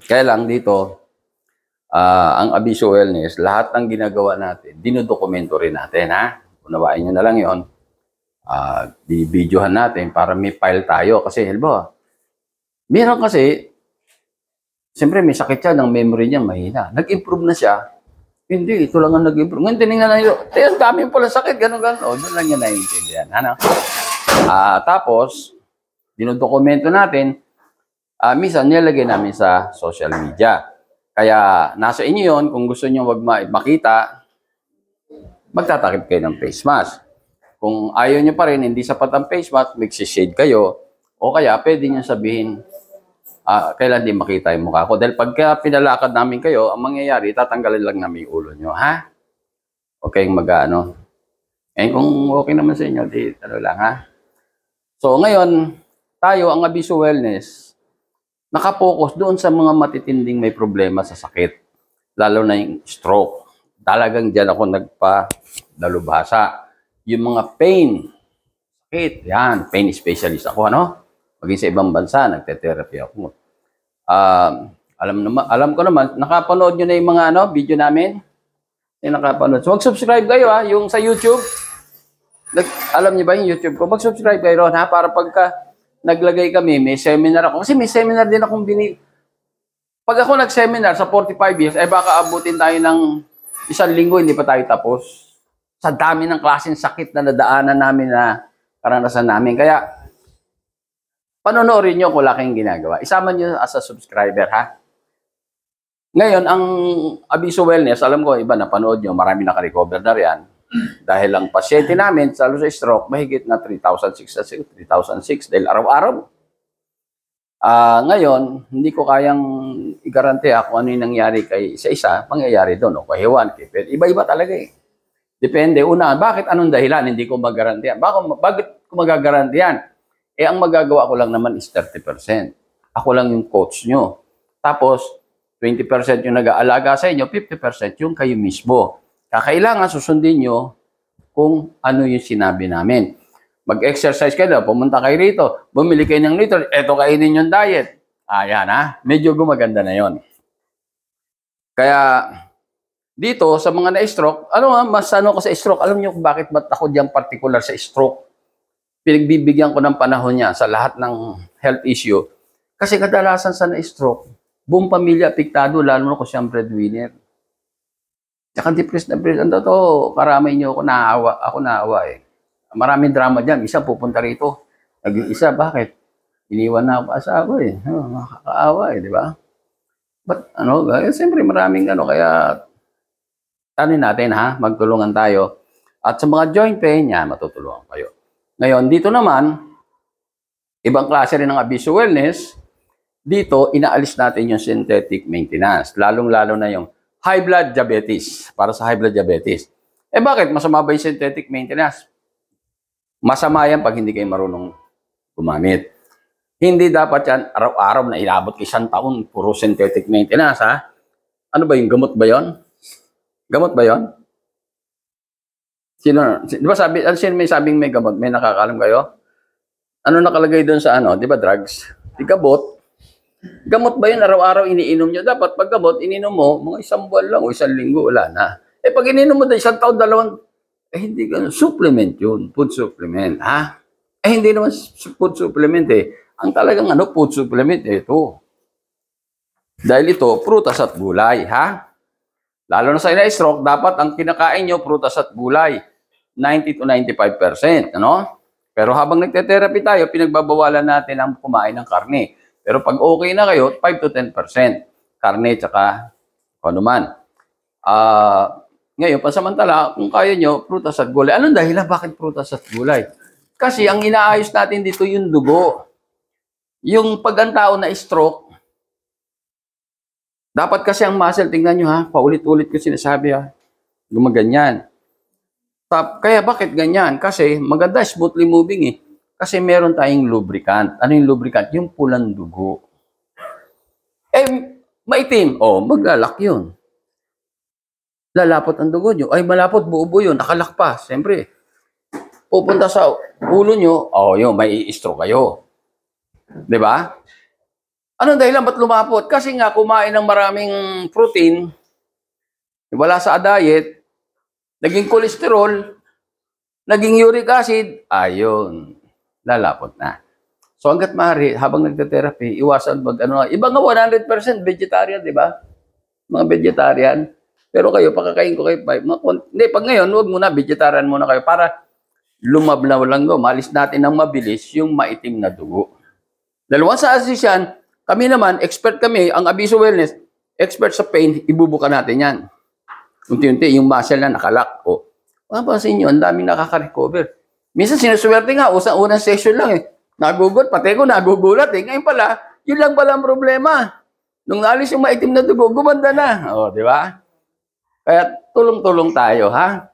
Kaya lang dito, ang Abiso Wellness, lahat ng ginagawa natin, dinodokumento rin natin, ha? Unawain nyo na lang yon. Di-videohan natin para may file tayo. Kasi, halimbawa, meron kasi, siyempre may sakit siya, ng memory niya mahina. Nag-improve na siya. Hindi, ito lang ang nag-improve. Ngayon, tinignan na yun. Ang dami pala sakit, gano'n. O, doon lang yan naiintindihan. Ano? Tapos, dinodokumento natin, minsan nilagay namin sa social media. Kaya nasa inyo yon, kung gusto nyo makita, magtatakip kayo ng face mask. Kung ayaw nyo pa rin, hindi sapat ang face mask, magsishade kayo, o kaya pwede nyo sabihin, kailan di makita yung mukha ko. Dahil pagka pinalakad namin kayo, ang mangyayari, tatanggalin lang namin yung ulo nyo, ha? Okay, mag-ano. Ngayon, kung okay naman sa inyo, di, ano lang, ha? So, ngayon, tayo, ang Abiso Wellness, nakapokus doon sa mga matitinding may problema sa sakit. Lalo na yung stroke. Talagang dyan ako nagpa-dalubhasa. Yung mga pain, sakit, yan, pain specialist ako, ano? Maging sa ibang bansa, nagte-therapy ako. Alam ko naman, nakapanood nyo na yung mga video namin? Nakapanood. So, mag-subscribe kayo, ha? Yung sa YouTube. Alam niyo ba yung YouTube ko? Mag-subscribe kayo ron, ha? Para pagka naglagay kami, may seminar ako. Kasi may seminar din akong Pag ako nag-seminar sa 45 years, baka abutin tayo ng 1 linggo, hindi pa tayo tapos. Sa dami ng klaseng sakit na nadaanan namin na karanasan namin. Kaya, panonoodin nyo kung wala kayong ginagawa. Isama nyo as a subscriber, ha? Ngayon, ang Abiso Wellness, alam ko, iba napanood nyo, marami naka-recover na riyan. Dahil ang pasyente namin, lalo sa stroke, mahigit na 3,600 dahil araw-araw. Ngayon, hindi ko kayang i-garanti kung ano yung nangyari kay isa-isa, mangyayari doon, o kay Juan, pero iba-iba talaga eh. Depende. Una, bakit anong dahilan? Hindi ko magarantiyan. Bakit ko magagarantiyan? Ang magagawa ko lang naman is 30%. Ako lang yung coach nyo. Tapos, 20% yung nag-aalaga sa inyo, 50% yung kayo mismo. Kailangan susundin nyo kung ano yung sinabi namin. Mag-exercise kayo, pumunta kayo rito, bumili kayo ng liter, eto kainin yung diet. Ayan, ha? Medyo gumaganda na yon. Kaya, dito, sa mga na-stroke, mas ko sa stroke, alam nyo kung bakit ba't ako diyan particular sa stroke? Pinagbibigyan ko ng panahon niya sa lahat ng health issue. Kasi kadalasan sa na-stroke, buong pamilya apektado, lalo na kung siyang breadwinner. Tsaka depressed na depressed. Ang totoo, karamay nyo ako naawa eh. Maraming drama dyan. Isa pupunta rito. Isa, bakit? Iniwan na ako asawa eh. Nakakaawa eh, di ba? But siyempre maraming kaya tanin natin ha, magtulungan tayo. At sa mga joint pain, yan, matutulungan kayo. Ngayon, dito naman, ibang klase rin ng Abiso Wellness. Dito, inaalis natin yung synthetic maintenance. Lalong-lalo na yung high blood diabetes, para sa high blood diabetes. Bakit? Masama ba yung synthetic maintenance? Masama yan pag hindi kayo marunong gumamit. Hindi dapat yan araw-araw na ilabot 1 taon, puro synthetic maintenance, ha? Ano ba yung gamot ba yon? Gamot ba yon? Di ba sino may sabing may gamot? May nakakalam kayo? Ano nakalagay doon sa di ba drugs? Di gamot. Gamot ba yun? Araw-araw iniinom nyo. Dapat pag gamot, ininom mo, mga 1 buwan lang o 1 linggo, wala na. Pag ininom mo na 1 taon, 2, hindi ganun. Supplement yun. Food supplement, ha? Hindi naman food supplement eh. Ang talagang food supplement, ito. Dahil ito, prutas at gulay, ha? Lalo na sa ina-stroke, dapat ang kinakain nyo, prutas at gulay. 90 to 95%, Pero habang nagte-therapy tayo, pinagbabawalan natin ang kumain ng karne. Pero pag okay na kayo, 5 to 10% karne tsaka ano man. Ngayon, pansamantala, kung kaya nyo, prutas at gulay. Anong dahilan? Bakit prutas at gulay? Kasi ang inaayos natin dito yung dugo. Yung pag ang tao na stroke, dapat kasi ang muscle, tingnan nyo ha, paulit-ulit ko sinasabi ha, gumaganyan. Kaya bakit ganyan? Kasi maganda, smoothly moving eh. Kasi meron tayong lubricant. Ano yung lubricant? Yung pulang dugo. Maitim. Maglalak yun. Lalapot ang dugo nyo. Malapot, buo-buo yun. Nakalak pa. Siyempre. Pupunta sa ulo nyo. Yun, may i-stroke kayo. Diba? Anong dahilan ba't lumapot? Kasi nga kumain ng maraming protein, wala sa diet, naging cholesterol, naging uric acid, ayun, lalapot na. So hangga't maaari, habang nagte-therapy, iwasan iba nga 100% vegetarian, di ba? Mga vegetarian. Pero kayo, pakakain ko kayo, hindi, pag ngayon, huwag muna, vegetarian muna kayo para lumablaw lang malis natin ng mabilis yung maitim na dugo. Dahil once sa asisyan, kami naman, expert kami, ang Abiso Wellness, expert sa pain, ibubuka natin yan. Unti-unti, yung muscle na nakalak. O, mapapansin nyo, ang daming nakaka-recover. Minsan sinuswerte nga, unang session lang Nagugulat, pati ko nagugulat Ngayon pala, yun lang pala ang problema. Nung naalis yung maitim na dugo, gumanda na. O, di ba? Kaya tulong-tulong tayo, ha?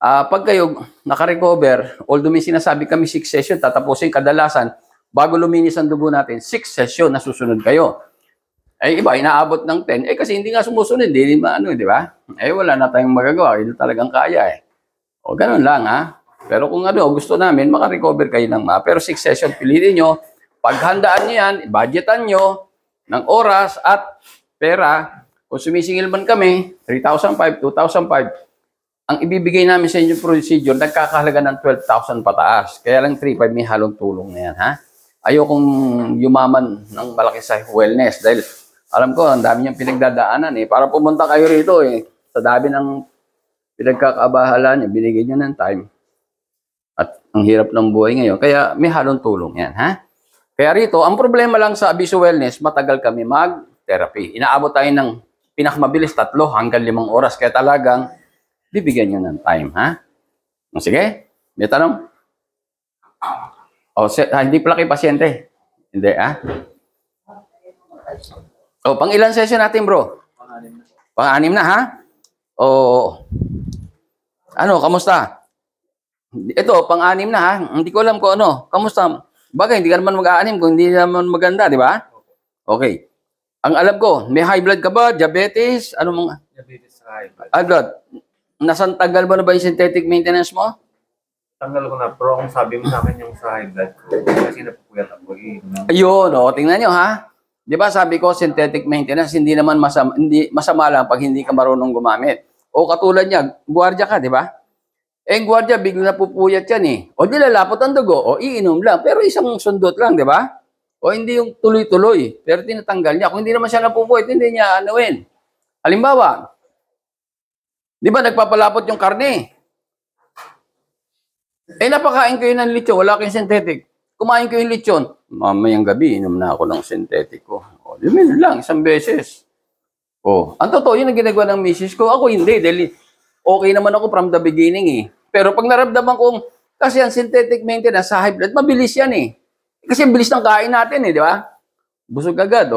Pag kayo naka-recover, although may sinasabi kami 6 session, tatapusin kadalasan, bago luminis ang dugo natin, 6 session na susunod kayo. Iba, inaabot ng 10. Kasi hindi nga sumusunod, hindi di ba? Wala na tayong magagawa. Hindi talagang kaya O, ganun lang, ha? Pero kung gusto namin, maka-recover kayo ng Pero 6 session, piliin nyo. Paghandaan nyo yan, budgetan nyo ng oras at pera. Kung sumisingil man kami, 3,500, 2,500, ang ibibigay namin sa inyong procedure, nagkakahalaga ng 12,000 pataas. Kaya lang 3,500 may halong tulong na yan, ha? Ayokong yumaman ng malaki sa wellness dahil alam ko, ang dami niyang pinagdadaanan Para pumunta kayo rito sa dami ng pinagkakaabahala niya, binigay niya ng time. At ang hirap ng buhay ngayon. Kaya may halong tulong yan, ha? Kaya rito, ang problema lang sa Abiso Wellness, matagal kami mag-therapy. Inaabot tayo ng pinakamabilis 3 hanggang 5 oras. Kaya talagang bibigyan nyo ng time, ha? Sige, may tanong? Hindi pala kayo pasyente. Hindi, ha? Pang ilan session natin, bro? Pang-anim na, ha? Kamusta? Ito, pang-anim na, ha? Hindi ko alam kung Kamusta? Bagay, hindi ka naman mag-aanim kung hindi naman maganda, di ba? Okay. Ang alam ko, may high blood ka ba? Diabetes? Diabetes, high blood. High blood. Nasaan tagal ba na ba yung synthetic maintenance mo? Tanggal ko na, pero kung sabi mo sa akin yung sa high blood ko, kasi napupuyat ako Ayun, tingnan nyo, ha? Di ba sabi ko, synthetic maintenance, hindi naman masama lang pag hindi ka marunong gumamit. O katulad niya, gwardiya ka, di ba? Gwardiya, bigla napupuyat yan O di lalapot ang dugo, o iinom lang. Pero isang sundot lang, di ba? O hindi yung tuloy-tuloy. Pero tinatanggal niya. Kung hindi naman siya napupuyat, hindi niya anuin. Halimbawa, di ba nagpapalapot yung karne? Napakain kayo ng lechon, wala kayong synthetic. Kumain kayo yung lechon. Mamayang gabi, inom na ako ng synthetic ko. Di lang, isang beses. Ang totoo, yun ang ginagawa ng misis ko. Ako hindi, dahil okay naman ako from the beginning Pero pag naramdaman kong, kasi ang synthetic maintenance sa high blood, mabilis yan Kasi bilis ng kain natin di ba? Busog agad,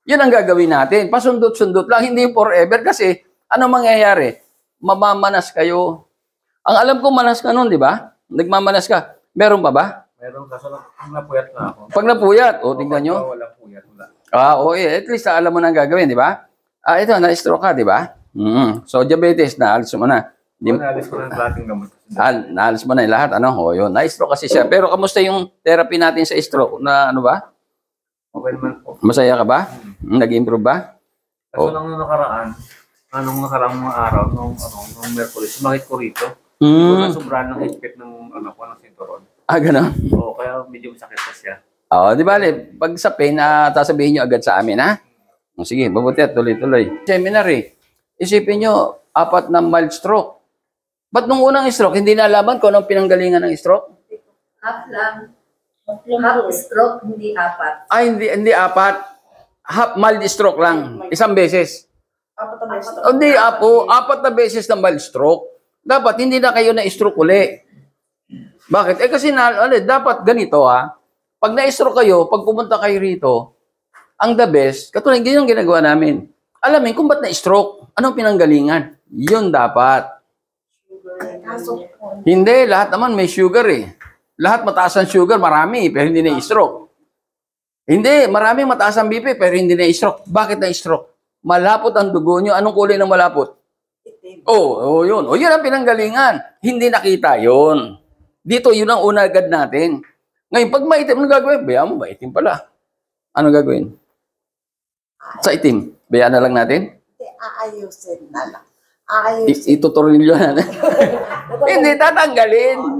yun ang gagawin natin. Pasundot-sundot lang, hindi forever kasi ano mangyayari? Mamamanas kayo. Ang alam ko, manas ka nun, di ba? Nagmamanas ka. Meron pa ba? Meron, kaso pag napuyat na ako. Pag napuyat, tingnan nyo. Wala puyat, wala. At least alam mo na ang gagawin, di ba? Ito, na-stroke ka, di ba? So, diabetes, naalis mo na. Naalis ko na lahat ng gamot. Naalis mo na yung lahat, yun. Na-stroke kasi siya. Pero kamusta yung therapy natin sa stroke? Na ano ba? Okay naman po. Masaya ka ba? Nag-improve ba? Kaso lang nung nakaraang mga araw, nung Merkulis, sumakit ko rito. Sobrang ng higpit ng ng sinturon. Gano'n? Oo, kaya medyo masakit pa siya. Di bale, pag sa pain, sasabihin nyo agad sa amin, ha? Sige, mabuti at tuloy-tuloy. Seminary, isipin nyo, 4 na mild stroke. Ba't nung unang stroke, hindi nalaman kung anong pinanggalingan ng stroke? Half lang. Half stroke, hindi 4. Hindi 4. Half mild stroke lang. Isang beses. 4 na beses. Hindi, 4 na beses na mild stroke. Dapat hindi na kayo na-stroke uli. Bakit? Kasi dapat ganito Pag na-stroke kayo, pag pumunta kayo rito, ang the best, katulad yung ginagawa namin. Alamin kung ba't na-stroke. Anong pinanggalingan? Yun dapat. Hindi, lahat naman may sugar Lahat mataas ang sugar, marami, pero hindi na-stroke. Hindi, marami mataas ang BP, pero hindi na-stroke. Bakit na-stroke? Malapot ang dugo nyo. Anong kulay ng malapot? Yun. Yun ang pinanggalingan. Hindi nakita yun. Dito, yun ang una agad natin. Ngayon, pag maitim, ano gagawin? Bayan mo, maitim pala. Ano gagawin? Sa itim. Bayaan na lang natin? Aayusin na lang. Aayusin. Ituturilyo natin. Hindi, tatanggalin.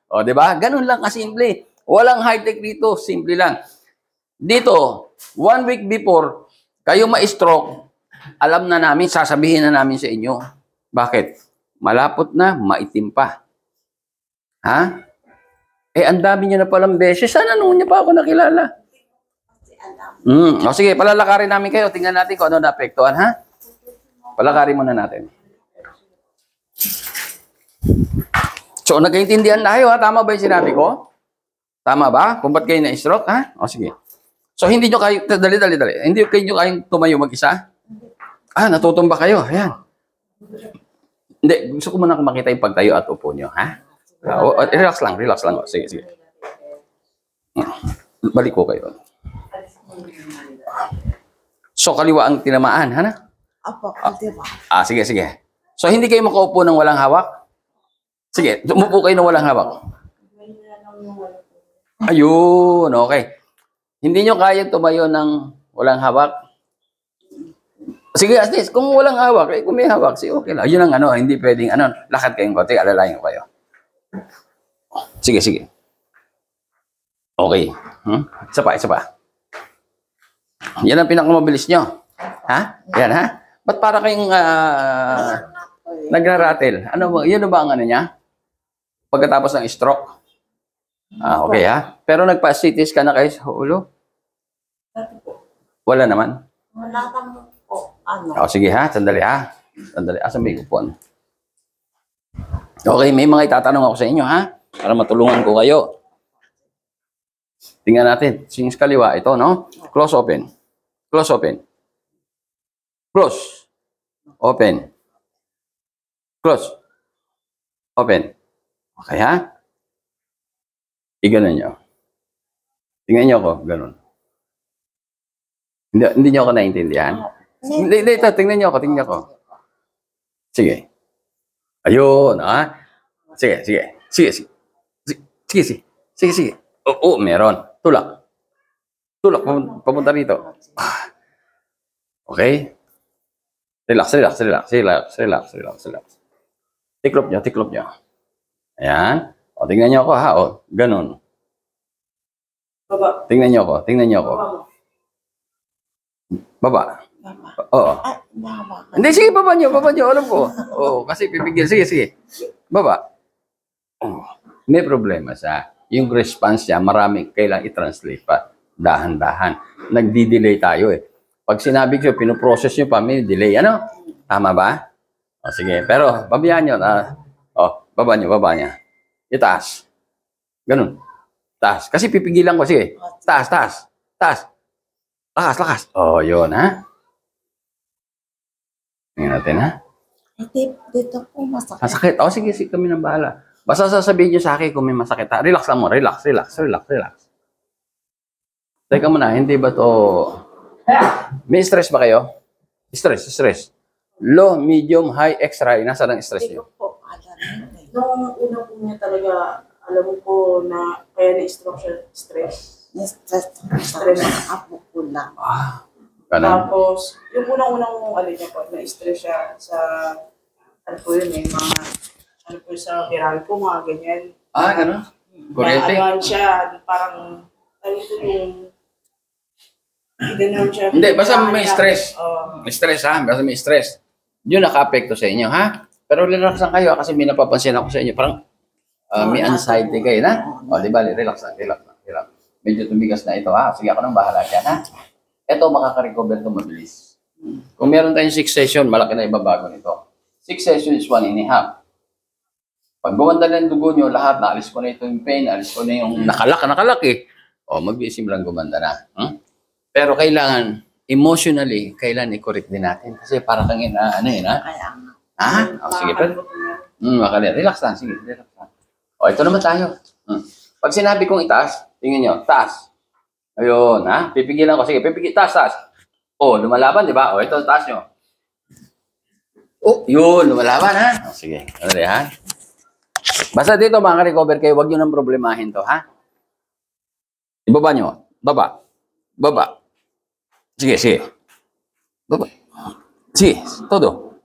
O, di ba? Ganun lang kasimple. Walang high-tech dito. Simple lang. Dito, 1 week before, kayo ma-stroke, alam na namin, sasabihin na namin sa inyo. Bakit? Malapot na, maitim pa. Ha? Eh, ang dami niyo na palang beses. Sana noon niya pa ako nakilala. O sige, palalakarin namin kayo. Tingnan natin kung ano naapektuhan, ha? Palakarin muna natin. So, nagkaintindihan tayo, ha? Tama ba yung sinabi ko? Tama ba? Kung ba't kayo na-stroke, ha? O sige. So, hindi nyo kayo, dali. Hindi kayo kayong tumayo mag-isa? Ah, natutumba kayo. Ayan. Hindi, gusto ko muna makita yung pagtayo at upo nyo, ha? Relax lang. O, sige. Balik ko kayo. So, kaliwa ang tinamaan, ha? Apo, di ba? Sige. So, hindi kayo makaupo ng walang hawak? Sige, umupo kayo ng walang hawak. Ayun, okay. Hindi nyo kaya tumayo ng walang hawak? Sige, at least, kung walang hawak, kung may hawak, okay lang. Yun ang hindi pwedeng, lakad kayong konti, alalayan ko kayo. Sige. Okay. Isa pa. Yan ang pinakamabilis nyo. Ha? Yan, ha? Ba't para kayong nagra-rattle? Yun ba ang niya? Pagkatapos ng stroke? Okay, ha? Pero nagpa-CT scan na kayo sa ulo? Wala naman? Wala naman po. Sige, ha? Sandali, ha? Asa may kupon? Okay, may mga itatanong ako sa inyo, ha? Para matulungan ko kayo. Tingnan natin. Sings kaliwa. Ito, no? Close, open. Close, open. Close. Open. Close. Open. Okay, ha? I-ganon nyo. Tingnan nyo ako. Ganon. Hindi nyo ako naiintindihan? Hindi. Ito. Tingnan nyo ako. Sige. Ayun, ha? Sige. Oo, meron. Tulak. Papunta rito. Okay? Relax. Tiklop nyo. Ayan. O, tingnan nyo ako, ha? O, ganun. Baba. Tingnan nyo ako. Baba. Oo. Hindi, sige, baba nyo. Alam ko. Oo, kasi pipigil. Sige. Baba. Oh, may problema siya. Yung response niya, marami kailangan i-translate pa. Dahan-dahan. Nagdi-delay tayo eh. Pag sinabi ko, pinoprocess nyo pa, may delay. Tama ba? O, sige. Pero, babayaan nyo. Baba niya. Itaas. Ganun. Taas. Kasi pipigilan ko. Sige. Taas. Lakas. Yun, ha? Tingnan natin, ha? Dito po masakit. Masakit. Sige, kami nang bahala. Basta sasabihin nyo sa akin kung may masakit. Relax lang mo. Relax. Teka muna, hindi ba to... May stress ba kayo? Stress. Low, medium, high, extra. Nasa ng stress Dito nyo? po, alam mo. Nung una po niya talaga, alam mo po na kaya na-stroke siya, stress. Stress. Apo po lang. Ganun. Tapos, yung unang-unang niya po, na-stress siya sa, sa viral po, mga ganyan. Ganun. Kuryente. Ano siya, parang, gano'n siya. Hindi, basta may stress. Oo. May stress, ha? Basta may stress. Yun naka-apekto sa inyo, ha? Pero relax lang kayo kasi may napapansin ako sa inyo. Parang may anxiety kayo, na? Di ba? Relax lang. Medyo tumigas na ito, ha? Sige, ako nang bahala dyan, ha? Ito, makaka-recover ito mabilis. Kung meron tayong 6 session, malaki na ibabago nito. 6 session is 1.5. Pag gumanda na yung dugo nyo, lahat, naalis ko na ito yung pain, naalis ko na yung nakalak eh. Mag-iisim lang gumanda na. Pero kailangan, emotionally, kailangan i-correct din natin. Kasi para kang sige, pero. Relax lang, sige, relax lang. Ito naman tayo. Pag sinabi kong itaas, tingnan nyo, taas. Ayun, ha? Pipigilan ko. Sige, taas. Lumalaban, di ba? Ito, taas nyo. Yun, lumalaban, ha? Sige, ha? Basta dito, makaka-recover kayo. Huwag nyo nang problemahin to, ha? Ibaba nyo. Baba. Baba. Sige, sige. Baba. Sige, todo.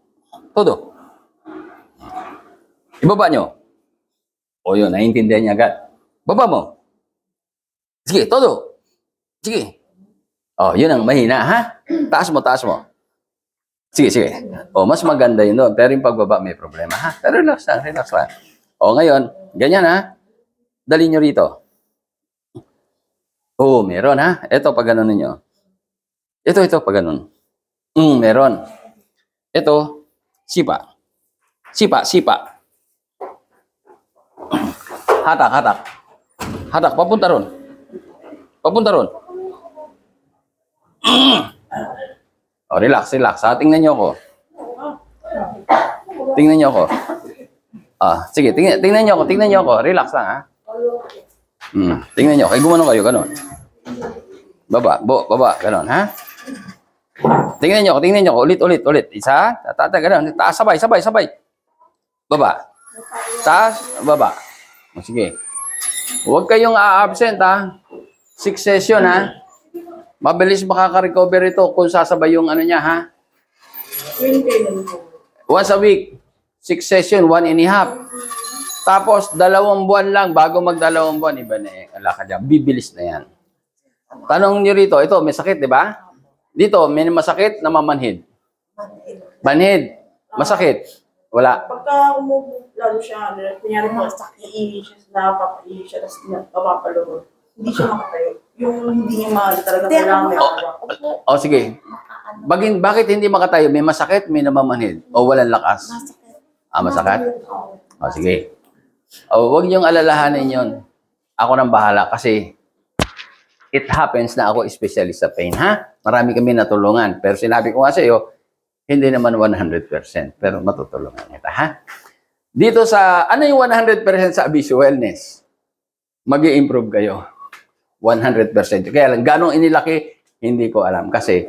Todo. Ibaba nyo. O yun, naiintindihan niya agad. Baba mo. Sige, todo. Sige. O, yun ang mahina, ha? Taas mo, taas mo. Sige, sige. O, mas maganda yun doon. Pero yung pagbaba may problema, ha? Pero relax lang, relax lang. O, ngayon, ganyan, ha? Dali nyo rito. Oo, meron, ha? Ito, pag ganun ninyo. Ito, pag ganun. Meron. Ito, sipa. Sipa, sipa. Hatak, hatak. Hatak, papunta ron. Papunta ron. O, relax, relax. Ha? Tingnan nyo ako. Tingnan nyo ako. Sige, tingnan nyo ako. Tingnan nyo ako. Relax lang, ha? Tingnan nyo. Kaya gumanon kayo, ganon. Baba, baba, ganon, ha? Tingnan nyo ako, tingnan nyo ako. Ulit, ulit, ulit. Isa, ganon. Taas, sabay, sabay, sabay. Baba. Taas, baba. O, sige. Huwag kayong a-absent, ha? 6 session, ha? Mabilis makaka-recover ito kung sasabay yung ano niya, ha? Once a week. 6 session, 1.5. Tapos, 2 buwan lang, bago mag-2 buwan, iba na yung alakad niya. Bibilis na yan. Tanong niyo rito, ito, may sakit, di ba? Dito, may masakit na mamanhid. Manhid. Masakit. Wala. Pagka umupo, lalo siya, kunyari po, iihi siya, napapaihi siya, tapos napapalunod. Hindi siya makatayo. Yung hindi niya talaga kailangan may hawak. O, sige. Bakit hindi makatayo? May masakit, may namamanhid. O walang lakas? Masakit? O, sige. O, huwag niyong alalahanin yun. Ako nang bahala kasi it happens na ako specialist sa pain, ha? Marami kami natulungan. Pero sinabi ko nga sa iyo, hindi naman 100%. Pero matutulungan kita, ha? Dito sa, ano yung 100% sa Abiso Wellness? Mag-i-improve kayo. 100%. Kaya lang, ganong inilaki, hindi ko alam. Kasi,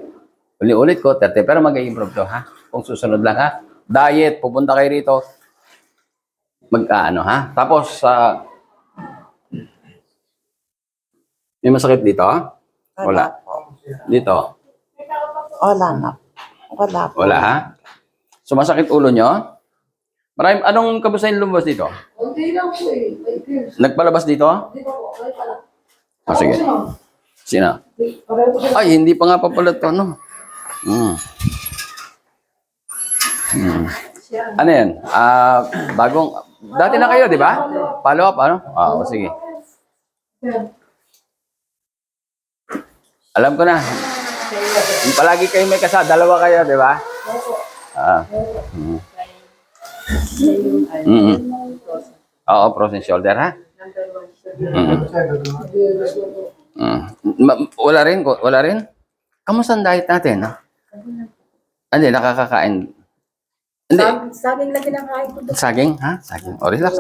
uli-ulit ko, 30, pero mag-i-improve to, ha? Kung susunod lang, ha? Diet, pupunta kayo rito. Ha? Tapos, may masakit dito? Wala. Dito? Wala na. Wala po. Wala, ha? So, masakit ulo nyo? Maraming, anong kamusta yung lumabas dito? Hindi lang po eh. Nagpalabas dito? Hindi po, okay pala. Sige. Sino? Ay, hindi pa nga pala ito, no? Ano yan? Bagong, dati na kayo, di ba? Follow up, ano? Sige. Alam ko na. Palagi kayo may kasama, dalawa kayo, di ba? Oo, frozen shoulder, ha? Wala rin? Wala rin? Kamusta ang diet natin, ha? Hindi, nakakakain. Hindi. Saging lang kinakain ko. Saging, ha? Saging. O, relax.